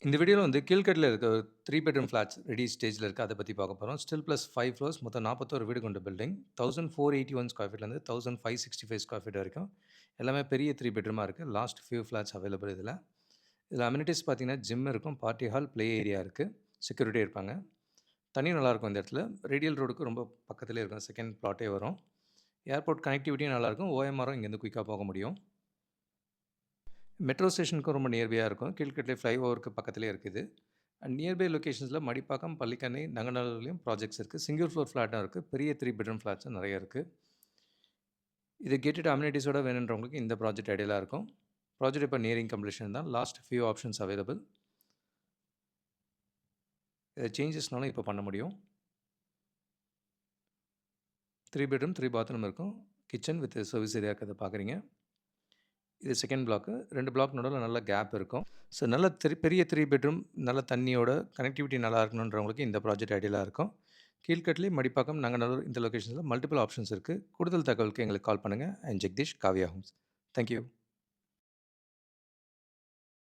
இந்த வீடியோல வந்து கீழ்கட்டில இருக்க 3 பெட்ரூம் ஃபிளாட்ஸ் ரெடி ஸ்டேஜ்ல இருக்கு. அத பத்தி பார்க்க போறோம். ஸ்டில் பிளஸ் 5 ஃப்ளோர்ஸ் மொத்தம் 41 வீடு கொண்ட பில்டிங். 1481 ஸ்கொயர் ஃபீட்லேருந்து 1565 ஸ்கொயர் ஃபீட் வரைக்கும். எல்லாமே பெரிய 3 பெட்ரூமா இருக்கு. லாஸ்ட் ஃபியூ ஃபிளாட்ஸ் அவைலபிள் இதுல. இதுல அமெனிட்டீஸ் பார்த்தீங்கன்னா, ஜிம் இருக்கும், பார்ட்டி ஹால், ப்ளே ஏரியா இருக்கு. செக்யூரிட்டி இருப்பாங்க. தண்ணி நல்லாயிருக்கும் இந்த இடத்துல. ரேடியல் ரோடுக்கு ரொம்ப பக்கத்திலேயே இருக்கும். செகண்ட் பிளாட்டே வரும். ஏர்போர்ட் கனெக்டிவிட்டியும் நல்லாயிருக்கும். ஓஎம்ஆரும் இங்கேருந்து குயிக்கா போக முடியும். மெட்ரோ ஸ்டேஷனுக்கும் ரொம்ப நியர்பையா இருக்கும். கீழ்கட்லே ஃப்ளைஓவருக்கு பக்கத்திலேயே இருக்குது. அண்ட் நியர்பை லொகேஷன்ஸில் மடிப்பாக்கம், பள்ளிக்கரணை, நங்கநல்லூர்லேயும் ப்ராஜெக்ட்ஸ் இருக்குது. சிங்கிள் ஃப்ளோர் ஃப்ளாட்டும் இருக்குது. பெரிய 3 பெட்ரூம் ஃப்ளாட்ஸும் நிறைய இருக்குது. இது கேட்டட் அம்யூனிட்டிஸோட வேணுன்றவங்களுக்கு இந்த ப்ராஜெக்ட் ஐடியலாக இருக்கும். ப்ராஜெக்ட் இப்போ நியரிங் கம்ப்ளீஷன் தான். Last few options available. சேஞ்சஸ்னாலும் இப்போ பண்ண முடியும். 3 பெட்ரூம் 3 பாத்ரூம் இருக்கும். கிச்சன் வித் சர்வீஸ் ஏரியா இருக்கிறத பார்க்குறீங்க. இது செகண்ட் பிளாக்கு. 2 பிளாக் நடுவுல நல்ல கேப் இருக்கும். ஸோ நல்ல பெரிய 3 பெட்ரூம் நல்ல தண்ணியோட கனெக்டிவிட்டி நல்லா இருக்கணுன்றவங்களுக்கு இந்த ப்ராஜெக்ட் ஐடியலாக இருக்கும். கீழ்கட்லி, மடிப்பாக்கம், நங்கநல்லூர் இந்த லொகேஷன்ஸில் மல்டிபிள் ஆப்ஷன்ஸ் இருக்குது. கூடுதல் தகவலுக்கு எங்களுக்கு கால் பண்ணுங்கள். I am Jagadish, Kavya Homes. Thank you.